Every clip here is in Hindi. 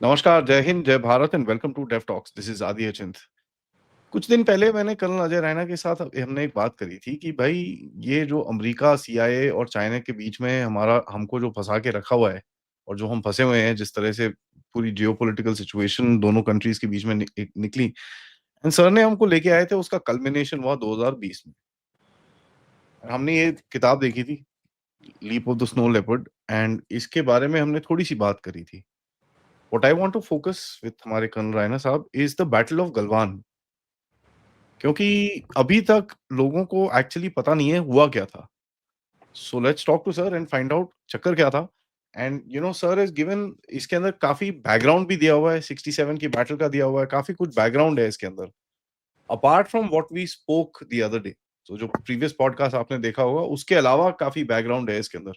नमस्कार, जय हिंद, जय Bharat and welcome to Dev talks. This is Aadi Achint. कुछ दिन पहले मैंने कर्नल अजय रैना के साथ हमने एक बात करी थी कि भाई ये जो अमेरिका, सीआईए और चाइना के बीच में हमारा हमको जो फंसा के रखा हुआ है और जो हम फंसे हुए हैं, जिस तरह से पूरी जियोपॉलिटिकल सिचुएशन दोनों कंट्रीज के बीच में निकली एंड सर ने हमको लेके आए थे, उसका कल्मिनेशन हुआ 2020 में। हमने ये किताब देखी थी, leap of the snow leopard, and इसके बारे में हमने थोड़ी सी बात करी थी। What I want to focus with हमारे कर्नल रायना साहब is the battle of Galwan, क्योंकि अभी तक लोगों को एक्चुअली पता नहीं है हुआ क्या था। So let's talk to sir and find out चक्कर क्या था। एंड सर इज गिवन, इसके अंदर काफी बैकग्राउंड भी दिया हुआ है, 67 की बैटल का दिया हुआ है, काफी कुछ बैकग्राउंड है इसके अंदर apart from what we spoke the other day. तो जो प्रीवियस पॉडकास्ट आपने देखा होगा उसके अलावा काफी बैकग्राउंड है इसके अंदर।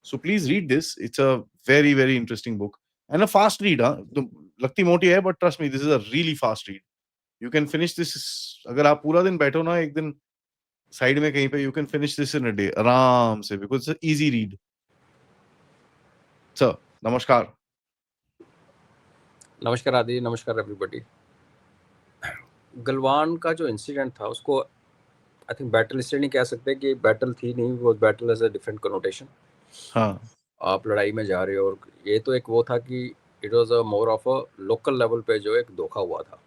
So please read this, it's a very very interesting book and a fast read. हाँ, तो लगती मोटी है but trust me, this is a really fast read. You can finish this. अगर आप पूरा दिन बैठो ना एक दिन साइड में कहीं पे, you can finish this in a day आराम से, because it's easy read. Sir, नमस्कार। नमस्कार आदि, नमस्कार एवरीबॉडी। गलवान का जो इंसिडेंट था उसको आई थिंक बैटल इसलिए नहीं कह सकते कि बैटल थी नहीं, वो battle as a different connotation. हाँ, आप लड़ाई में जा रहे हो और ये तो एक वो था कि it was a more of a local level पे जो एक धोखा हुआ था।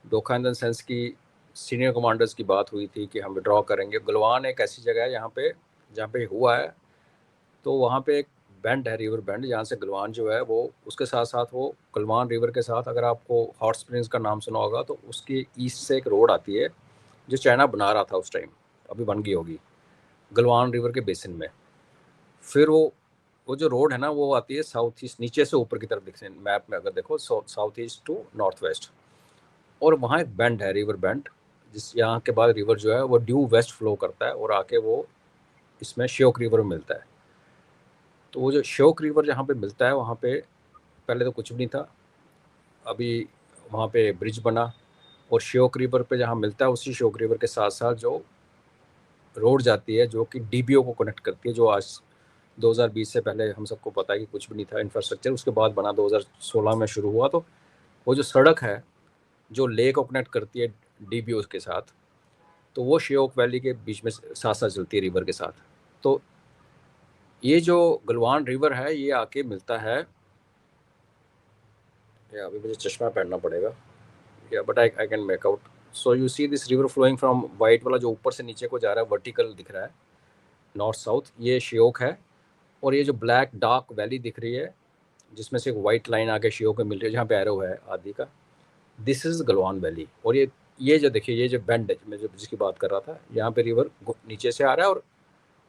धोखा इन द सेंस कि सीनियर कमांडर्स की बात हुई थी कि हम विड्रॉ करेंगे। गलवान एक ऐसी जगह है जहाँ पे हुआ है, तो वहाँ पे एक बेंड है, रिवर बेंड, जहाँ से गलवान जो है वो उसके साथ साथ वो गलवान रिवर के साथ, अगर आपको हॉट स्प्रिंग्स का नाम सुना होगा तो उसकी ईस्ट से एक रोड आती है जो चाइना बना रहा था उस टाइम, अभी बन गई होगी, गलवान रिवर के बेसिन में। फिर वो जो रोड है ना वो आती है साउथ ईस्ट, नीचे से ऊपर की तरफ दिखते हैं मैप में अगर देखो, south east to north west. और वहाँ एक बेंड है, रिवर बेंड, जिस यहाँ के बाद रिवर जो है वो ड्यू वेस्ट फ्लो करता है और आके वो इसमें श्योक रिवर में मिलता है। तो वो जो श्योक रिवर जहाँ पे मिलता है वहाँ पे पहले तो कुछ भी नहीं था, अभी वहाँ पे ब्रिज बना और श्योक रिवर पे जहाँ मिलता है उसी श्योक रिवर के साथ साथ जो रोड जाती है जो कि डीबीओ को कनेक्ट करती है, जो आज 2020 से पहले हम सबको पता है कि कुछ भी नहीं था इंफ्रास्ट्रक्चर, उसके बाद बना 2016 में शुरू हुआ। तो वो जो सड़क है जो लेक को कनेक्ट करती है डीबीओ के साथ, तो वो श्योक वैली के बीच में साथ साथ चलती है रिवर के साथ। तो ये जो गलवान रिवर है ये आके मिलता है, या अभी मुझे चश्मा पहनना पड़ेगा, या but I can make out. So you see this river flowing from white वाला जो ऊपर से नीचे को जा रहा है, वर्टिकल दिख रहा है नॉर्थ साउथ, ये श्योक है। और ये जो ब्लैक डार्क वैली दिख रही है जिसमें से एक वाइट लाइन आके श्योक में मिल रही है जहाँ पे एरो है आदि का, दिस इज गलवान वैली। और ये जो देखिए, ये जो बेंड है मैं जो जिसकी बात कर रहा था, यहाँ पे रिवर नीचे से आ रहा है और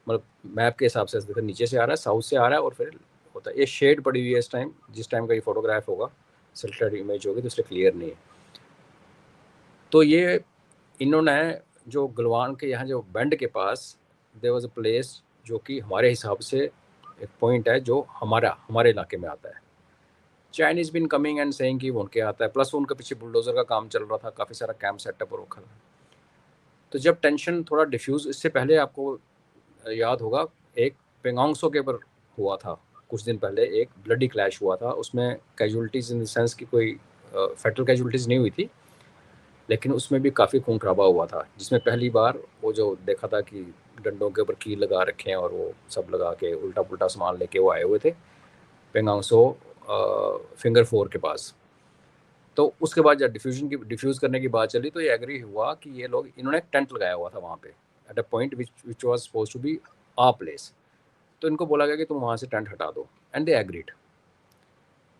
मतलब मैप के हिसाब से देखो नीचे से आ रहा है, साउथ से आ रहा है और फिर होता है। ये शेड पड़ी हुई है इस टाइम, जिस टाइम का ये फोटोग्राफ होगा सिलेक्टेड इमेज होगी तो इसलिए क्लियर नहीं है। तो ये इन्होंने जो गलवान के यहाँ जो बेंड के पास देयर वाज अ प्लेस जो कि हमारे हिसाब से एक पॉइंट है जो हमारे इलाके में आता है। Chinese been coming and saying कि वो उनके आता है, प्लस उनके पीछे बुलडोजर का काम चल रहा था, काफ़ी सारा कैंप सेटअप और रखा था। तो जब टेंशन थोड़ा डिफ्यूज, इससे पहले आपको याद होगा एक पेंगोंगसो के ऊपर हुआ था कुछ दिन पहले, एक ब्लडी क्लैश हुआ था, उसमें कैजुअलिटीज़ इन द सेंस कि कोई फेटल कैजुअलिटीज़ नहीं हुई थी, लेकिन उसमें भी काफ़ी खून खराबा हुआ था, जिसमें पहली बार वो जो देखा था कि डंडों के ऊपर कील लगा रखे हैं और वो सब लगा के उल्टा पुल्टा सामान लेके वो आए हुए थे पेंगोंगसो फिंगर 4 के पास। तो उसके बाद जब डिफ्यूज़ करने की बात चली तो ये एग्री हुआ कि ये लोग, इन्होंने एक टेंट लगाया हुआ था वहाँ पे at a point which was suppose to be a place. तो इनको बोला गया कि तुम वहाँ से टेंट हटा दो एंड दे एग्रीड।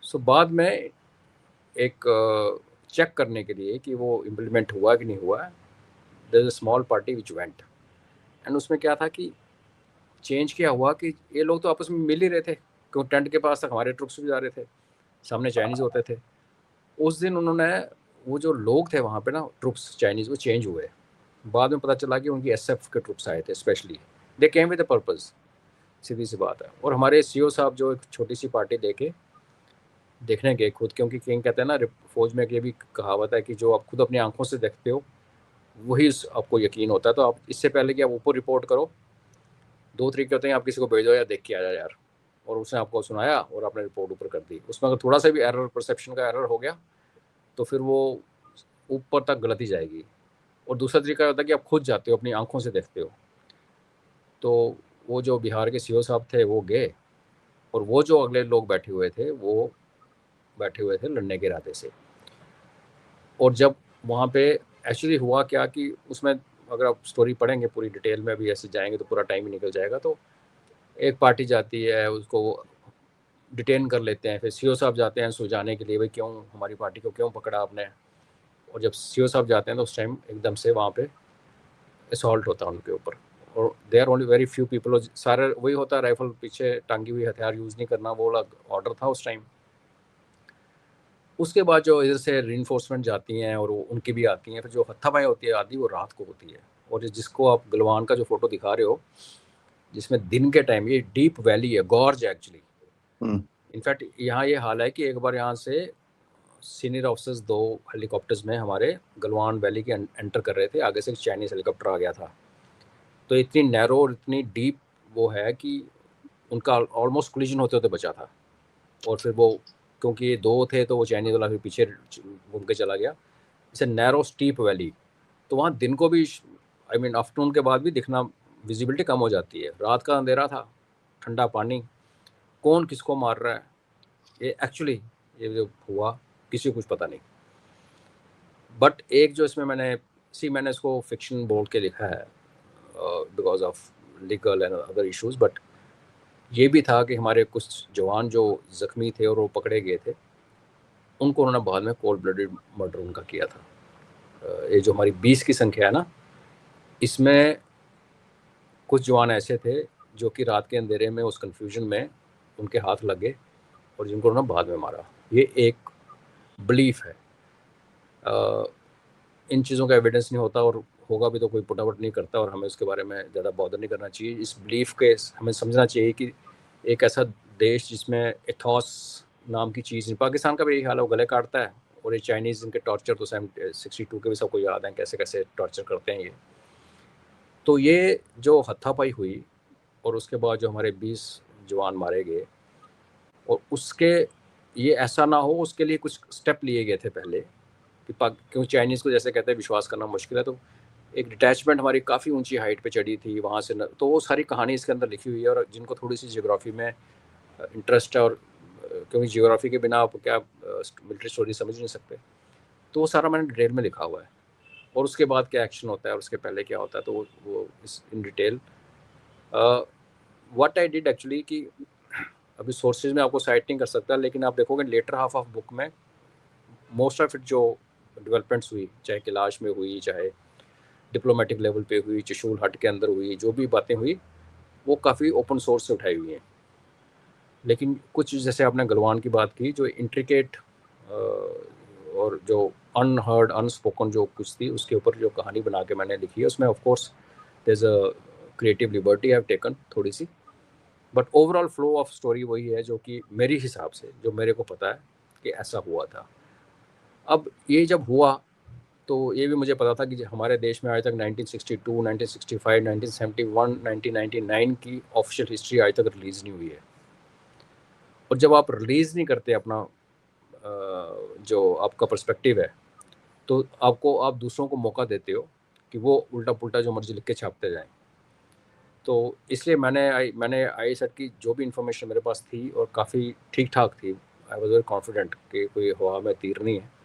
सो बाद में एक चेक करने के लिए कि वो इम्प्लीमेंट हुआ कि नहीं हुआ, there is a small party which went, and उसमें क्या था कि चेंज क्या हुआ कि ये लोग तो आपस में मिल ही रहे थे, क्योंकि टेंट के पास तक हमारे ट्रुप्स भी जा रहे थे, सामने चाइनीज़ होते थे। उस दिन उन्होंने, वो जो लोग थे वहाँ पे ना ट्रुप्स चाइनीज़, वो चेंज हुए। बाद में पता चला कि उनकी एसएफ के ट्रुप्स आए थे specially, they came with a purpose, सीधी सी बात है। और हमारे सीओ साहब जो एक छोटी सी पार्टी देके देखने गए खुद, क्योंकि किंग कहते हैं ना फौज में, ये भी कहावत है कि जो आप खुद अपनी आंखों से देखते हो वही आपको यकीन होता है। तो आप इससे पहले कि आप ऊपर रिपोर्ट करो, दो तरीके होते हैं, आप किसी को भेजो या देख के आ जाए यार, और उसने आपको सुनाया और आपने रिपोर्ट ऊपर कर दी। उसमें अगर थोड़ा सा भी एरर, परसेप्शन का एरर हो गया तो फिर वो ऊपर तक गलती जाएगी। और दूसरा तरीका होता है कि आप खुद जाते हो, अपनी आंखों से देखते हो। तो वो जो बिहार के सीओ साहब थे वो गए, और वो जो अगले लोग बैठे हुए थे वो बैठे हुए थे लड़ने के इरादे से। और जब वहाँ पे एक्चुअली हुआ क्या कि उसमें अगर आप स्टोरी पढ़ेंगे पूरी डिटेल में, अभी ऐसे जाएंगे तो पूरा टाइम ही निकल जाएगा। तो एक पार्टी जाती है, उसको डिटेन कर लेते हैं, फिर सीओ साहब जाते हैं सुलझाने के लिए, भाई क्यों हमारी पार्टी को क्यों पकड़ा आपने। और जब सीओ साहब जाते हैं तो उस टाइम एकदम से वहाँ पे असॉल्ट होता है उनके ऊपर, और they are only very few people. सारे वही होता है, राइफल पीछे टांगी हुई, हथियार यूज़ नहीं करना, वो ऑर्डर था उस टाइम। उसके बाद जो इधर से रीइंफोर्समेंट जाती हैं और उनकी भी आती हैं, फिर जो हत्थापाई होती है आधी वो रात को होती है। और जिसको आप गलवान का जो फोटो दिखा रहे हो, जिसमें दिन के टाइम, ये डीप वैली है, गॉर्ज एक्चुअली। इनफैक्ट यहाँ ये हाल है कि एक बार यहाँ से सीनियर ऑफिसर्स 2 हेलीकॉप्टर्स में हमारे गलवान वैली के एंटर कर रहे थे, आगे से चाइनीज हेलीकॉप्टर आ गया था। तो इतनी नैरो और इतनी डीप वो है कि उनका ऑलमोस्ट कोलिजन होते होते बचा था। और फिर वो, क्योंकि ये 2 थे तो वो चाइनीज वाला फिर पीछे घूम के चला गया। It's a narrow steep valley. तो वहाँ दिन को भी, आई मीन आफ्टरनून के बाद भी दिखना, विजिबिलिटी कम हो जाती है। रात का अंधेरा था, ठंडा पानी, कौन किसको मार रहा है ये एक्चुअली, ये जो हुआ किसी को कुछ पता नहीं। बट एक जो इसमें मैंने इसको फिक्शन बोल के लिखा है because of legal and other issues. But ये भी था कि हमारे कुछ जवान जो ज़ख्मी थे और वो पकड़े गए थे, उनको उन्होंने बाद में कोल्ड ब्लडेड मर्डर उनका किया था। ये जो हमारी 20 की संख्या है ना, इसमें कुछ जवान ऐसे थे जो कि रात के अंधेरे में उस कन्फ्यूजन में उनके हाथ लग गए और जिनको उन्होंने बाद में मारा। ये एक बिलीफ है। इन चीज़ों का एविडेंस नहीं होता, और होगा भी तो कोई पुटावट नहीं करता, और हमें उसके बारे में ज़्यादा बॉदर नहीं करना चाहिए। इस बिलीफ के हमें समझना चाहिए कि एक ऐसा देश जिसमें एथॉस नाम की चीज़, पाकिस्तान का भी यही हाल है, वो गले काटता है। और ये चाइनीज़, इनके टॉर्चर तो 62 के भी सबको याद हैं, कैसे कैसे टॉर्चर करते हैं ये। तो ये जो हत्थापाई हुई और उसके बाद जो हमारे 20 जवान मारे गए, और उसके, ये ऐसा ना हो उसके लिए कुछ स्टेप लिए गए थे पहले कि क्योंकि चाइनीज़ को जैसे कहते हैं विश्वास करना मुश्किल है, तो एक डिटैचमेंट हमारी काफ़ी ऊंची हाइट पे चढ़ी थी वहाँ से तो वो सारी कहानी इसके अंदर लिखी हुई है। और जिनको थोड़ी सी जियोग्राफी में इंटरेस्ट है, और क्योंकि जियोग्राफी के बिना आप क्या मिलिट्री स्टोरी समझ नहीं सकते, तो वो सारा मैंने डिटेल में लिखा हुआ है। और उसके बाद क्या एक्शन होता है और उसके पहले क्या होता है, तो वो इस in detail what I did actually, कि अभी सोर्सेज में आपको साइट नहीं कर सकता, लेकिन आप देखोगे लेटर हाफ ऑफ बुक में मोस्ट ऑफ इट जो डेवलपमेंट्स हुई, चाहे कैलाश में हुई, चाहे डिप्लोमेटिक लेवल पे हुई, चशूल हट के अंदर हुई, जो भी बातें हुई वो काफ़ी ओपन सोर्स से उठाई हुई हैं। लेकिन कुछ जैसे आपने गलवान की बात की, जो इंट्रिकेट और जो अनहर्ड अनस्पोकन जो कुछ थी, उसके ऊपर जो कहानी बना के मैंने लिखी है, उसमें of course there is a creative liberty I have taken थोड़ी सी। But overall flow of story वही है जो कि मेरे हिसाब से, जो मेरे को पता है कि ऐसा हुआ था। अब ये जब हुआ तो ये भी मुझे पता था कि हमारे देश में आज तक 1962, 1965, 1971, 1999 की ऑफिशियल हिस्ट्री आज तक रिलीज़ नहीं हुई है। और जब आप रिलीज़ नहीं करते अपना जो आपका पर्सपेक्टिव है, तो आप दूसरों को मौका देते हो कि वो उल्टा पुल्टा जो मर्जी लिख के छापते जाएं। तो इसलिए मैंने आई सेट की जो भी इंफॉर्मेशन मेरे पास थी और काफ़ी ठीक ठाक थी, आई वॉज वेरी कॉन्फिडेंट कि कोई हवा में तीर नहीं है।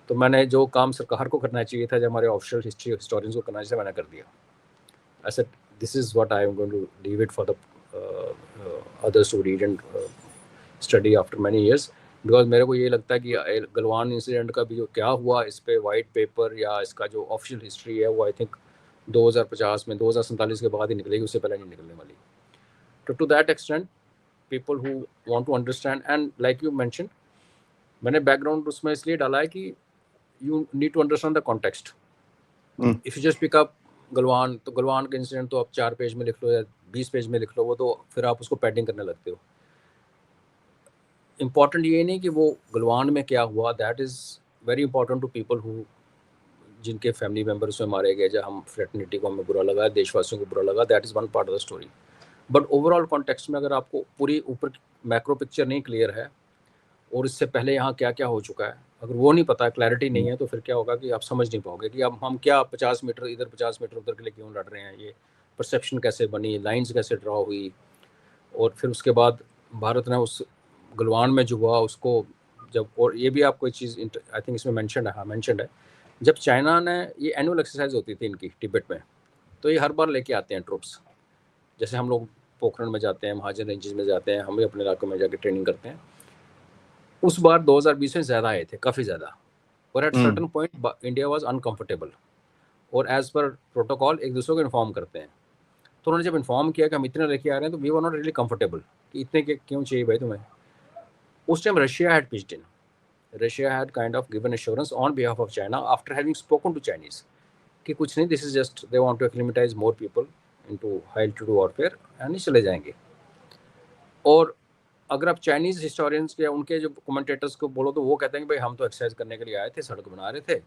तो मैंने जो काम सरकार को करना चाहिए था, जब हमारे ऑफिशियल हिस्ट्री हिस्टोरियंस को करना चाहिए, मैंने कर दिया। I said this is what I am going to leave it for the others to read and study after many years. Because मेरे को ये लगता है कि गलवान इंसिडेंट का भी जो क्या हुआ, इस पर वाइट पेपर या इसका जो ऑफिशियल हिस्ट्री है वो आई थिंक 2050 में, 2047 के बाद ही निकलेगी, उससे पहले नहीं निकलने वाली। तो to that extent people who want to understand, and like you mention, मैंने बैकग्राउंड उसमें इसलिए डाला है कि you need to understand the context. If you just pick up Galwan, तो गलवान का इंसिडेंट तो आप 4 पेज में लिख लो या 20 पेज में लिख लो, वो तो फिर आप उसको पैडिंग करने लगते हो। इम्पॉर्टेंट ये नहीं कि वो गलवान में क्या हुआ, that is very important to people who, जिनके फैमिली मेम्बर उसमें मारे गए, जब हम फ्रेटर्निटी को हमें बुरा लगा, देशवासियों को बुरा लगा, that is one part of the story. But overall context में अगर आपको पूरी ऊपर मैक्रो पिक्चर नहीं क्लियर है और इससे पहले यहाँ क्या क्या हो चुका है, अगर वो नहीं पता, क्लैरिटी नहीं है, तो फिर क्या होगा कि आप समझ नहीं पाओगे कि अब हम क्या 50 मीटर इधर 50 मीटर उधर के लिए क्यों लड़ रहे हैं, ये परसेप्शन कैसे बनी, लाइंस कैसे ड्रॉ हुई। और फिर उसके बाद भारत ने उस गलवान में जो हुआ उसको जब, और ये भी आपको एक चीज़ आई थिंक इसमें मैंशन है, हाँ मैंशन है, जब चाइना ने, ये एनुअल एक्सरसाइज होती थी इनकी तिब्बत में, तो ये हर बार लेके आते हैं ट्रूप्स। जैसे हम लोग पोखरण में जाते हैं, महाजन रेंजेस में जाते हैं, हम भी अपने इलाकों में जाकर ट्रेनिंग करते हैं। उस बार 2020 में ज़्यादा आए थे, काफ़ी ज़्यादा। और at certain point India was uncomfortable, और एज पर प्रोटोकॉल एक दूसरे को इन्फॉर्म करते हैं। तो उन्होंने जब इन्फॉर्म किया कि हम इतने लेके आ रहे हैं, तो we were not really comfortable कि इतने के क्यों चाहिए भाई तुम्हें। उस time Russia had pitched in, Russia had kind of given assurance on behalf of China after having spoken to Chinese कि कुछ नहीं, this is just they want to acclimatise more people into high altitude warfare and चले जाएंगे। और अगर आप चाइनीज हिस्टोरियंस के, उनके जो कमेंटेटर्स को बोलो, तो वो कहते हैं कि भाई हम तो एक्सरसाइज करने के लिए आए थे, सड़क बना रहे थे,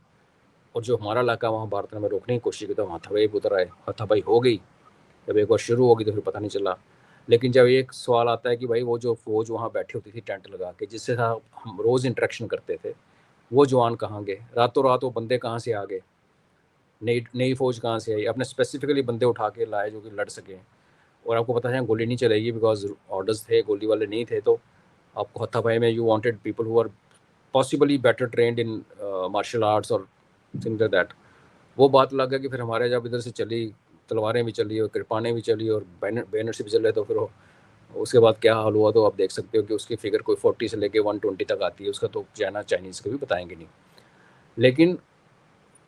और जो हमारा इलाका वहाँ भारत ने हमें रोकने की कोशिश की, तो वहाँ हथापाई उतर आए, हथापाई हो गई। जब एक बार शुरू होगी तो फिर पता नहीं चला। लेकिन जब एक सवाल आता है कि भाई वो जो फौज वहाँ बैठी होती थी टेंट लगा के, जिससे हम रोज़ इंटरेक्शन करते थे, वो जवान कहाँ गए, रातों रात वो बंदे कहाँ से आ गए, नई नई फौज कहाँ से आई, अपने स्पेसिफिकली बंदे उठा के लाए जो कि लड़ सकें। और आपको पता है गोली नहीं चलेगी बिकॉज ऑर्डर्स थे, गोली वाले नहीं थे, तो आपको हथापाई में you wanted people who are possibly better trained in martial arts और थिंग्स लाइक दैट। वो बात लग गया कि फिर हमारे जब इधर से चली, तलवारें भी चली और कृपानें भी चली और बैनर से भी चले, तो फिर उसके बाद क्या हाल हुआ तो आप देख सकते हो कि उसकी फिगर कोई 40 से लेके 120 तक आती है, उसका तो चाइनीज़ को भी बताएंगे नहीं। लेकिन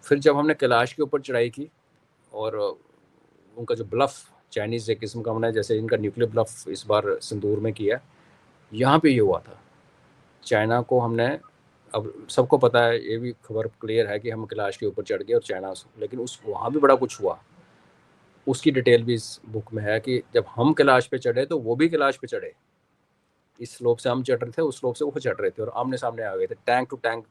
फिर जब हमने कैलाश के ऊपर चढ़ाई की, और उनका जो ब्लफ चाइनीज़ एक किस्म का हमने, जैसे इनका न्यूक्लियर ब्लफ इस बार सिंदूर में किया, यहाँ पे ये हुआ था। चाइना को हमने, अब सबको पता है, ये भी खबर क्लियर है कि हम कैलाश के ऊपर चढ़ गए और चाइना, लेकिन उस वहाँ भी बड़ा कुछ हुआ। उसकी डिटेल भी इस बुक में है कि जब हम कैलाश पे चढ़े तो वो भी कैलाश पे चढ़े, इस स्लोप से हम चढ़ रहे थे, उस स्लोप से वो चढ़ रहे थे, और आमने सामने आ गए थे, tank to tank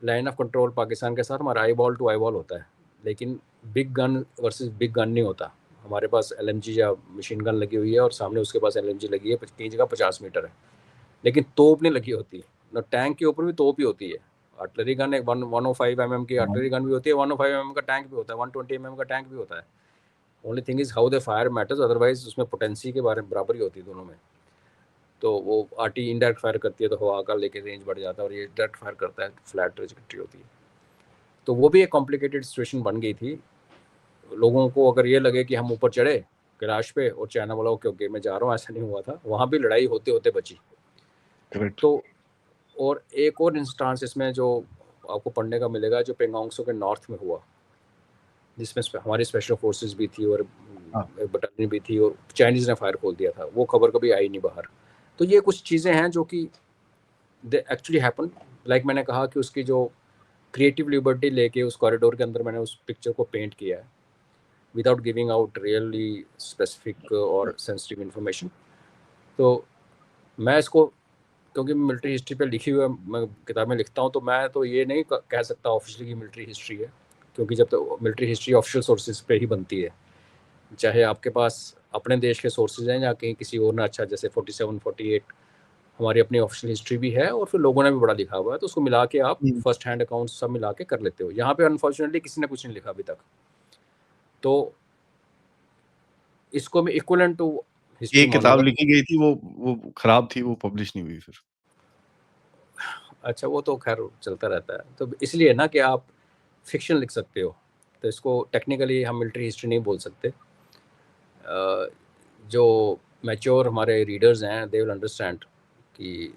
line of control Pakistan के साथ हमारा eye ball to eye ball होता है, लेकिन big gun versus big gun नहीं होता। हमारे पास एलएमजी या मशीन गन लगी हुई है और सामने उसके पास एलएमजी लगी है, कई जगह 50 मीटर है, लेकिन तोप नहीं लगी होती ना, टैंक के ऊपर भी तोप ही होती है। आर्टिलरी गन एक 105 mm की आर्टिलरी गन भी होती है, 105 mm का टैंक भी होता है, 120 mm का टैंक भी होता है। Only thing is how they fire matters, otherwise उसमें पोटेंसी के बारे में बराबर ही होती है दोनों में। तो वो आरटी इनडायरेक्ट फायर करती है तो हवा का लेके रेंज बढ़ जाता है, और ये डायरेक्ट फायर करता है, फ्लैट ट्रेजेक्टरी होती है। तो वो भी एक कॉम्प्लिकेटेड सिचुएशन बन गई थी। लोगों को अगर ये लगे कि हम ऊपर चढ़े कैलाश पे और चाइना वाला ओके ओके मैं जा रहा हूँ, ऐसा नहीं हुआ था, वहाँ भी लड़ाई होते होते बची। करेक्ट। तो और एक और इंस्टांस इसमें जो आपको पढ़ने का मिलेगा, जो पेंगोंगसो के नॉर्थ में हुआ, जिसमें हमारी स्पेशल फोर्सेस भी थी और हाँ। बटालियन भी थी, और चाइनीज़ ने फायर खोल दिया था, वो खबर कभी आई नहीं बाहर। तो ये कुछ चीज़ें हैं जो कि दे एक्चुअली हैपन। लाइक मैंने कहा कि उसकी जो क्रिएटिव लिबर्टी लेके उस कॉरिडोर के अंदर मैंने उस पिक्चर को पेंट किया है, without giving out really specific और सेंसिटिव इन्फॉर्मेशन। तो मैं इसको, क्योंकि मिलिट्री हिस्ट्री पे लिखी हुई है, मैं किताबें लिखता हूँ, तो मैं तो ये नहीं कह सकता ऑफिशियली कि मिलिट्री हिस्ट्री है, क्योंकि जब तक मिलिट्री हिस्ट्री ऑफिशियल सोर्सेज पे ही बनती है, चाहे आपके पास अपने देश के सोर्सेज हैं या कहीं किसी और ने, अच्छा जैसे 47 48 हमारी अपनी ऑफिशियल हिस्ट्री भी है, और फिर लोगों ने भी बड़ा लिखा हुआ है, तो उसको मिला के आप फर्स्ट हैंड अकाउंट सब मिला के कर लेते हो। यहाँ पे अनफॉर्चुनेटली किसी ने कुछ नहीं लिखा अभी तक, तो इसको मैं इक्वलेंट टू हिस्ट्री एक किताब मानूंगा। लिखी गई थी, वो खराब थी, वो पब्लिश नहीं हुई फिर। अच्छा, वो तो खैर चलता रहता है, तो इसलिए ना कि आप फिक्शन लिख सकते हो, तो इसको टेक्निकली हम मिलिट्री हिस्ट्री नहीं बोल सकते। जो मैच्योर हमारे रीडर्स हैं दे विल अंडरस्टैंड कि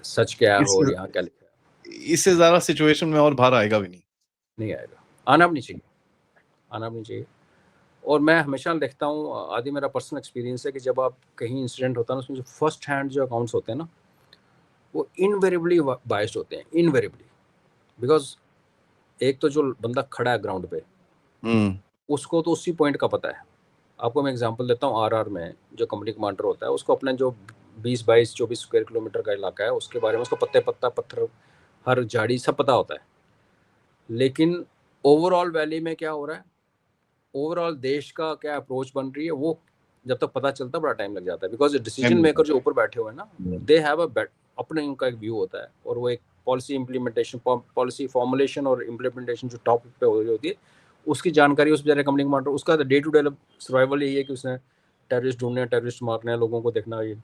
सच क्या है और इससे यहाँ क्या लिखा है। इससे ज़्यादा सिचुएशन में और बाहर आएगा भी नहीं। नहीं आएगा, आना भी नहीं चाहिए, आना भी नहीं चाहिए। और मैं हमेशा देखता हूँ, आदि मेरा पर्सनल एक्सपीरियंस है कि जब आप कहीं इंसिडेंट होता है ना, उसमें जो फर्स्ट हैंड जो अकाउंट्स होते हैं ना, वो इनवेरिएबली बायस्ड होते हैं, इनवेरिएबली। बिकॉज एक तो जो बंदा खड़ा है ग्राउंड पे, उसको तो उसी पॉइंट का पता है। आपको मैं एग्जांपल देता हूँ, आरआर में जो कंपनी कमांडर होता है, उसको अपने जो 20 22 24 स्क्वायर किलोमीटर का इलाका है उसके बारे में उसको पत्ते पत्ता पत्थर हर झाड़ी सब पता होता है। लेकिन ओवरऑल वैली में क्या हो रहा है, ओवरऑल देश का क्या अप्रोच बन रही है, वो जब तक पता चलता बड़ा टाइम लग जाता है, बिकॉज डिसीजन मेकर जो ऊपर बैठे हुए हैं ना, दे हैव अ अपने उनका एक व्यू होता है, और वो एक पॉलिसी इम्प्लीमेंटेशन, पॉलिसी फॉर्मुलेशन और इम्प्लीमेंटेशन जो टॉप पे हो रही होती है, उसकी जानकारी उस बेचारे कंपनी कमांडर, उसका डे टू डे सर्वाइवल यही है कि उसने टेररिस्ट ढूंढने हैं, टेररिस्ट मारने हैं, लोगों को देखना है।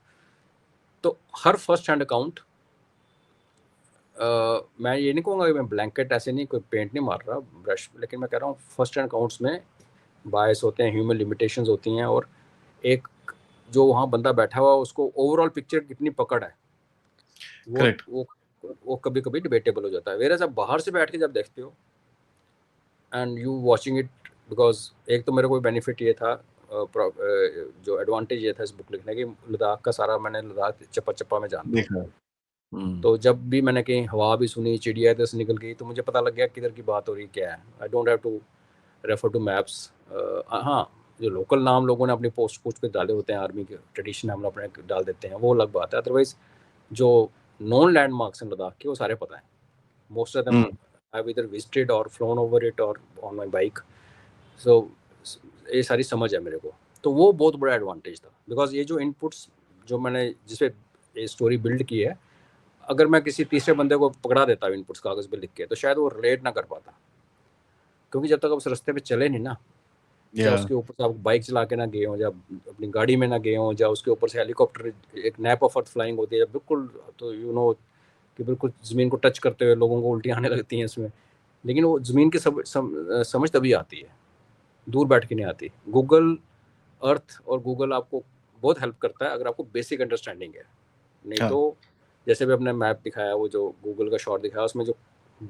तो हर फर्स्ट हैंड अकाउंट, मैं ये नहीं कहूँगा कि मैं ब्लैंकेट ऐसे नहीं, कोई पेंट नहीं मार रहा ब्रश, लेकिन मैं कह रहा हूँ फर्स्ट हैंड अकाउंट्स में बायस होते हैं, ह्यूमन लिमिटेशंस होती हैं, और एक जो वहाँ बंदा बैठा हुआ उसको ओवरऑल पिक्चर कितनी पकड़ है, वो कभी कभी डिबेटेबल हो जाता है। वेयर जब बाहर से बैठ के जब देखते हो and you watching it, because एक तो मेरे को बेनिफिट ये था, जो एडवांटेज ये था इस बुक लिखने की, लद्दाख का सारा मैंने लद्दाख चप्पा चप्पा में जानता हूँ। तो जब भी मैंने कहीं हवा भी सुनी, चिड़िया इधर से निकल गई, तो मुझे पता लग गया किधर की बात हो रही क्या है। I don't have to refer to maps. हाँ, जो लोकल नाम लोगों ने अपनी पोस्ट पे डाले होते हैं, आर्मी के ट्रेडिशन हम अपने डाल देते हैं, वो अलग बात है। अदरवाइज जो नॉन लैंडमार्क्स हैं लद्दाख के, वो सारे पता है। Most of them I have either visited और फ्लोन ओवर इट और ऑन माई बाइक। सो ये सारी समझ है मेरे को, तो वो बहुत बड़ा एडवांटेज था। बिकॉज ये जो इनपुट्स जो मैंने जिसपे ये स्टोरी बिल्ड की है, अगर मैं किसी तीसरे बंदे को पकड़ा देता हूँ इनपुट्स कागज पे लिख के, तो शायद वो रिलेट ना कर पाता, क्योंकि जब तक आप उस रास्ते पे चले नहीं ना, या उसके ऊपर से आप बाइक चला के ना गए हो, या अपनी गाड़ी में ना गए हो, या उसके ऊपर से हेलीकॉप्टर एक नैप ऑफ अर्थ फ्लाइंग होती है बिल्कुल, तो यू नो कि बिल्कुल ज़मीन को टच करते हुए लोगों को उल्टी आने लगती हैं इसमें। लेकिन वो ज़मीन की समझ तभी आती है, दूर बैठ के नहीं आती। गूगल अर्थ और गूगल आपको बहुत हेल्प करता है अगर आपको बेसिक अंडरस्टैंडिंग है। नहीं तो जैसे भी अपने मैप दिखाया, वो जो गूगल का शॉट दिखाया, उसमें जो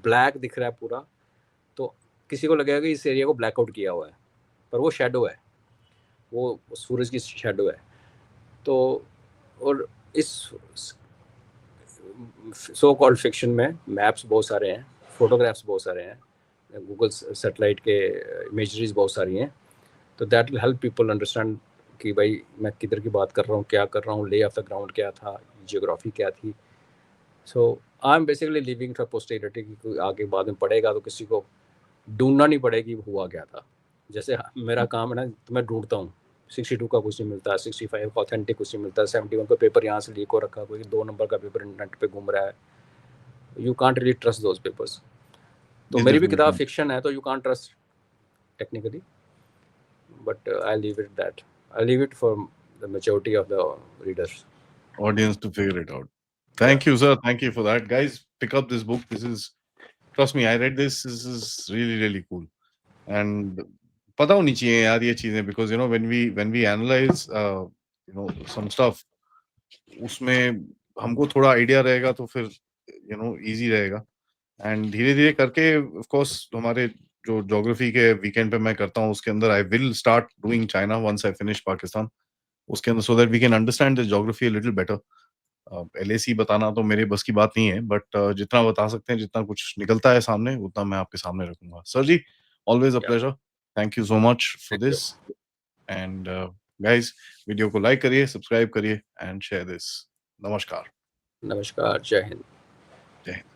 ब्लैक दिख रहा है पूरा, तो किसी को लगेगा कि इस एरिया को ब्लैकआउट किया हुआ है, पर वो शेडो है, वो सूरज की शेडो है। तो और इस सो कॉल्ड फिक्शन में मैप्स बहुत सारे हैं, फोटोग्राफ्स बहुत सारे हैं, गूगल सैटेलाइट के इमेजरीज बहुत सारी हैं, तो that will help people understand कि भाई मैं किधर की बात कर रहा हूँ, क्या कर रहा हूँ, ले ऑफ द ग्राउंड क्या था, जियोग्राफी क्या थी। So I am basically living for posterity कि कोई आगे बाद में पढ़ेगा तो किसी को ढूंढना नहीं पड़ेगी हुआ क्या था। जैसे मेरा काम है ना, तो मैं ढूंढता हूँ, 62 का क्वेश्चन मिलता है, 65 का ऑथेंटिक क्वेश्चन मिलता है, 71 का पेपर यहाँ से लीक हो रखा है, कोई 2 नंबर का पेपर इंटरनेट पे घूम रहा है, you can't really trust those papers. तो मेरी भी किताब फिक्शन है, तो you can't trust technically, but I'll leave it for the majority of the readers, audience to figure it out. Thank you, sir. Thank you for that. Guys, pick up this book. This is, trust me, I read this. This is really, really cool. And पता होनी चाहिए यार ये चीजें, because you know when we analyze you know some stuff, उसमें हमको थोड़ा आइडिया रहेगा तो फिर you know easy रहेगा। एंड धीरे धीरे करके ऑफ कोर्स हमारे जो ज्योग्राफी के वीकेंड पे मैं करता हूँ, उसके अंदर I will start doing China once I finish Pakistan, उसके अंदर, so that we can understand the geography a little better. LAC बताना तो मेरे बस की बात नहीं है, बट जितना बता सकते हैं, जितना कुछ निकलता है सामने, उतना मैं आपके सामने रखूंगा। Sir ji, always a pleasure, thank you so much for this. And guys, video को लाइक करिए, सब्सक्राइब करिए एंड शेयर दिस। नमस्कार। नमस्कार, जय हिंद। जय हिंद।